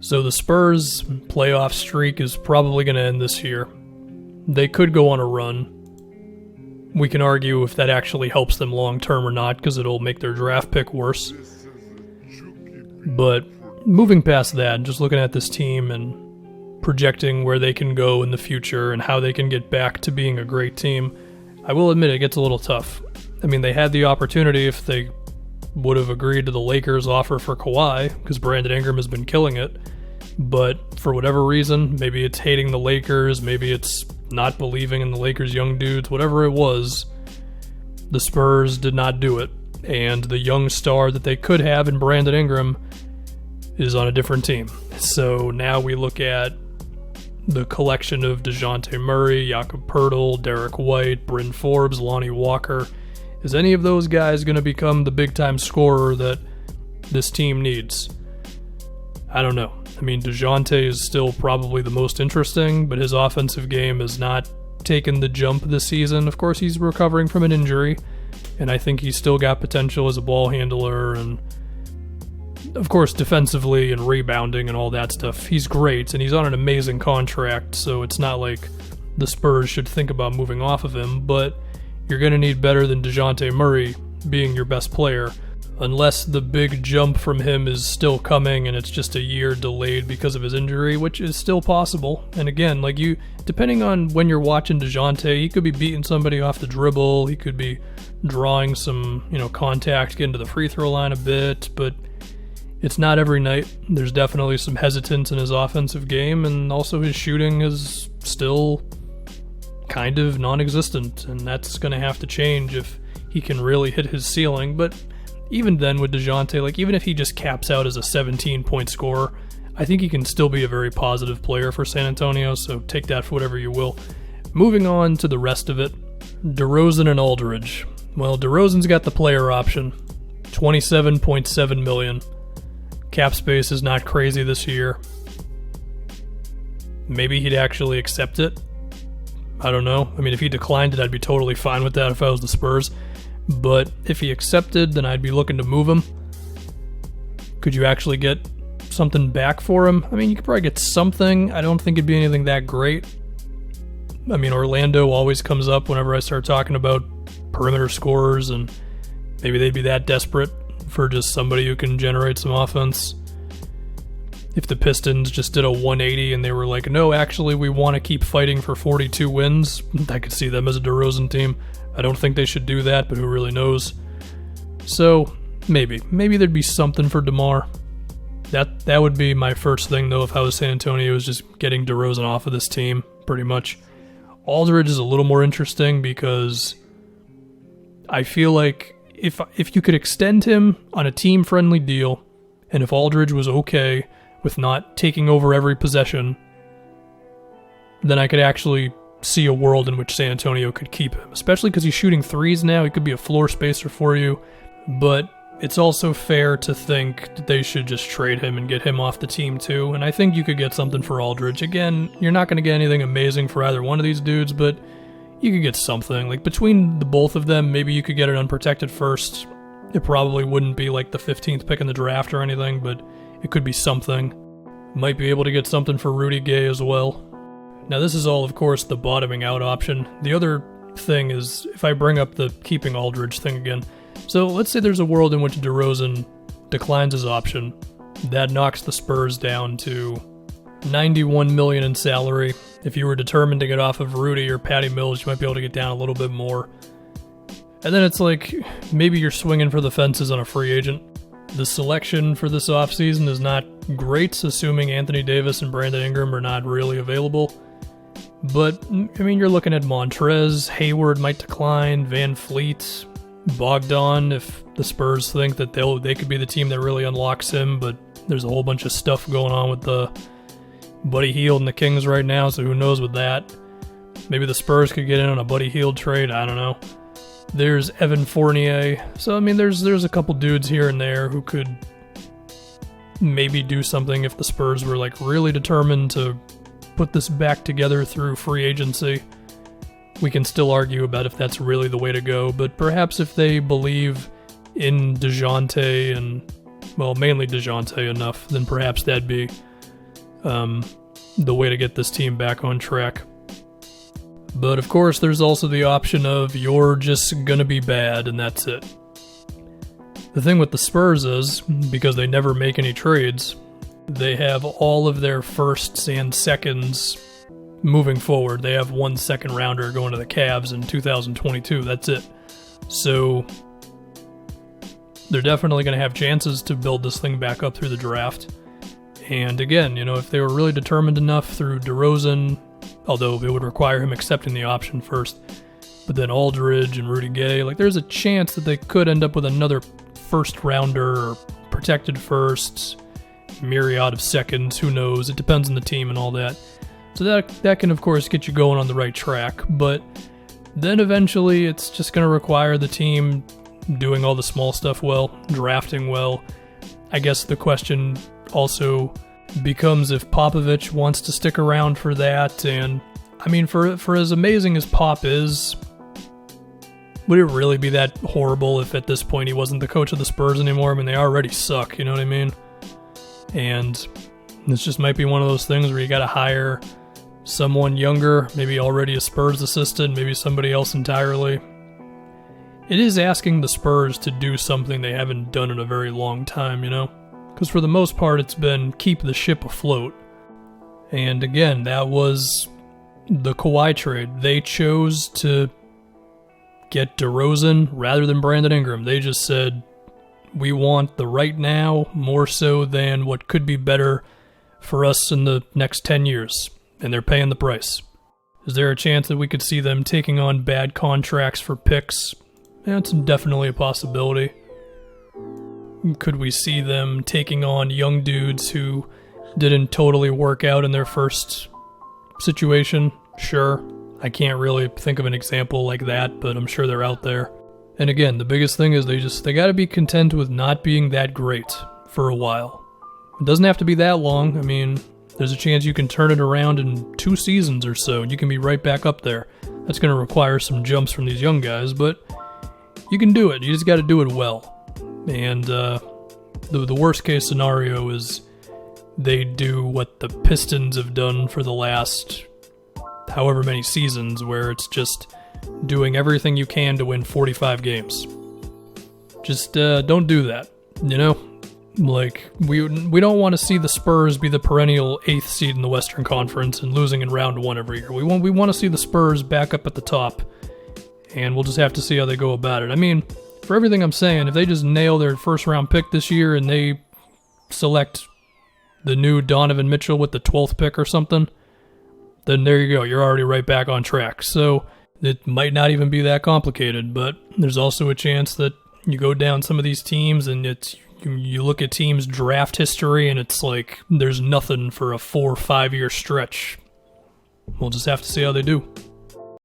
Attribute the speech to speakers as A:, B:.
A: So the Spurs' playoff streak is probably going to end this year. They could go on a run. We can argue if that actually helps them long term or not, because it'll make their draft pick worse. But moving past that, just looking at this team and projecting where they can go in the future and how they can get back to being a great team, I will admit it gets a little tough. I mean, they had the opportunity if they would have agreed to the Lakers' offer for Kawhi, because Brandon Ingram has been killing it. But for whatever reason, maybe it's hating the Lakers, maybe it's not believing in the Lakers' young dudes, whatever it was, the Spurs did not do it. And the young star that they could have in Brandon Ingram is on a different team. So now we look at the collection of DeJounte Murray, Jakob Poeltl, Derek White, Bryn Forbes, Lonnie Walker. Is any of those guys going to become the big-time scorer that this team needs? I don't know. I mean, DeJounte is still probably the most interesting, but his offensive game has not taken the jump this season. Of course, he's recovering from an injury, and I think he's still got potential as a ball handler, and of course, defensively and rebounding and all that stuff. He's great, and he's on an amazing contract, so it's not like the Spurs should think about moving off of him, but you're going to need better than DeJounte Murray being your best player, unless the big jump from him is still coming and it's just a year delayed because of his injury, which is still possible. And again, depending on when you're watching DeJounte, he could be beating somebody off the dribble, he could be drawing some, contact, getting to the free throw line a bit, but it's not every night. There's definitely some hesitance in his offensive game, and also his shooting is still kind of non-existent, and that's going to have to change if he can really hit his ceiling. But even then with DeJounte, even if he just caps out as a 17-point scorer, I think he can still be a very positive player for San Antonio, so take that for whatever you will. Moving on to the rest of it, DeRozan and Aldridge. Well, DeRozan's got the player option, $27.7 million. Cap space is not crazy this year. Maybe he'd actually accept it. I don't know. I mean, if he declined it, I'd be totally fine with that if I was the Spurs. But if he accepted, then I'd be looking to move him. Could you actually get something back for him? I mean, you could probably get something. I don't think it'd be anything that great. I mean, Orlando always comes up whenever I start talking about perimeter scorers, and maybe they'd be that desperate for just somebody who can generate some offense. If the Pistons just did a 180 and they were like, no, actually, we want to keep fighting for 42 wins, I could see them as a DeRozan team. I don't think they should do that, but who really knows? So, maybe there'd be something for DeMar. That would be my first thing, though, if I was San Antonio, is just getting DeRozan off of this team, pretty much. Aldridge is a little more interesting because I feel like if you could extend him on a team-friendly deal, and if Aldridge was okay with not taking over every possession, then I could actually see a world in which San Antonio could keep him, especially because he's shooting threes now. He could be a floor spacer for you, but it's also fair to think that they should just trade him and get him off the team too, and I think you could get something for Aldridge. Again, you're not going to get anything amazing for either one of these dudes, but you could get something. Between the both of them, maybe you could get an unprotected first. It probably wouldn't be like the 15th pick in the draft or anything, but it could be something. Might be able to get something for Rudy Gay as well. Now, this is all, of course, the bottoming out option. The other thing is, if I bring up the keeping Aldridge thing again, so let's say there's a world in which DeRozan declines his option. That knocks the Spurs down to $91 million in salary. If you were determined to get off of Rudy or Patty Mills, you might be able to get down a little bit more. And then it's like, maybe you're swinging for the fences on a free agent. The selection for this offseason is not great, assuming Anthony Davis and Brandon Ingram are not really available. But, I mean, you're looking at Montrez, Hayward might decline, Van Fleet, Bogdan, if the Spurs think that they could be the team that really unlocks him, but there's a whole bunch of stuff going on with the Buddy Hield and the Kings right now, so who knows with that. Maybe the Spurs could get in on a Buddy Hield trade, I don't know. There's Evan Fournier. So, I mean, there's a couple dudes here and there who could maybe do something if the Spurs were really determined to put this back together through free agency. We can still argue about if that's really the way to go, but perhaps if they believe in DeJounte and, well, mainly DeJounte enough, then perhaps that'd be the way to get this team back on track. But of course, there's also the option of you're just gonna be bad and that's it. The thing with the Spurs is, because they never make any trades, they have all of their firsts and seconds moving forward. They have 1 second rounder going to the Cavs in 2022. That's it. So they're definitely going to have chances to build this thing back up through the draft. And again, if they were really determined enough through DeRozan, although it would require him accepting the option first, but then Aldridge and Rudy Gay, there's a chance that they could end up with another first rounder or protected firsts, myriad of seconds, who knows, it depends on the team and all that. So that can of course get you going on the right track, but then eventually it's just going to require the team doing all the small stuff well, drafting well. I guess the question also becomes if Popovich wants to stick around for that, and I mean, for as amazing as Pop is, would it really be that horrible if at this point he wasn't the coach of the Spurs anymore? I mean, they already suck, you know what I mean? And this just might be one of those things where you got to hire someone younger, maybe already a Spurs assistant, maybe somebody else entirely. It is asking the Spurs to do something they haven't done in a very long time, Because for the most part, it's been keep the ship afloat. And again, that was the Kawhi trade. They chose to get DeRozan rather than Brandon Ingram. They just said, we want the right now more so than what could be better for us in the next 10 years. And they're paying the price. Is there a chance that we could see them taking on bad contracts for picks? That's definitely a possibility. Could we see them taking on young dudes who didn't totally work out in their first situation? Sure. I can't really think of an example like that, but I'm sure they're out there. And again, the biggest thing is they got to be content with not being that great for a while. It doesn't have to be that long. I mean, there's a chance you can turn it around in 2 seasons or so, and you can be right back up there. That's going to require some jumps from these young guys, but you can do it. You just got to do it well. And the worst case scenario is they do what the Pistons have done for the last however many seasons, where it's just doing everything you can to win 45 games. Just don't do that, we don't want to see the Spurs be the perennial 8th seed in the Western Conference and losing in round 1 every year. We want to see the Spurs back up at the top, and we'll just have to see how they go about it. I mean, for everything I'm saying, if they just nail their first round pick this year and they select the new Donovan Mitchell with the 12th pick or something, then there you go. You're already right back on track. So it might not even be that complicated, but there's also a chance that you go down some of these teams and you look at teams' draft history and it's like there's nothing for a 4 or 5 year stretch. We'll just have to see how they do.